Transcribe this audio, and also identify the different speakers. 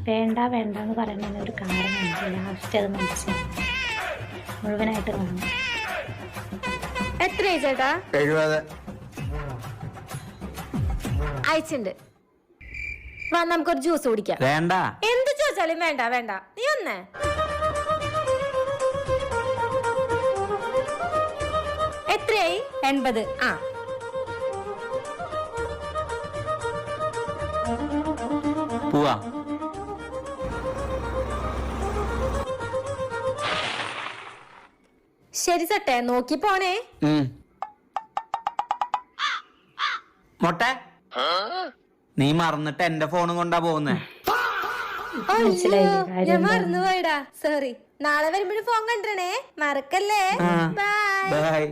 Speaker 1: വേണ്ട വേണ്ടെന്ന് പറയുന്നതിന് ഒരു കാരണമുണ്ട്. ലാസ്റ്റ് അത് മുഴുവനായിട്ട് കാണണം.
Speaker 2: എത്ര ചേട്ടാ?
Speaker 3: 70.
Speaker 2: അയച്ചിണ്ട്. വാ നമുക്കൊരു ജ്യൂസ് കുടിക്കാം.
Speaker 4: വേണ്ട.
Speaker 2: എന്ത് ചോദിച്ചാലും വേണ്ട വേണ്ട. നീ ഒന്നേ എത്രയായി? 80. ആ
Speaker 4: പോവാ.
Speaker 2: ശരി സട്ടെ, നോക്കി പോണേ.
Speaker 4: മൊട്ടെ, നീ മറന്നിട്ട് എന്റെ ഫോണും കൊണ്ടാ പോകുന്നേ.
Speaker 2: ഞാൻ മറന്നുപോയടാ, സോറി. നാളെ വരുമ്പോഴും ഫോൺ കണ്ടേ, മറക്കല്ലേ. ബൈ.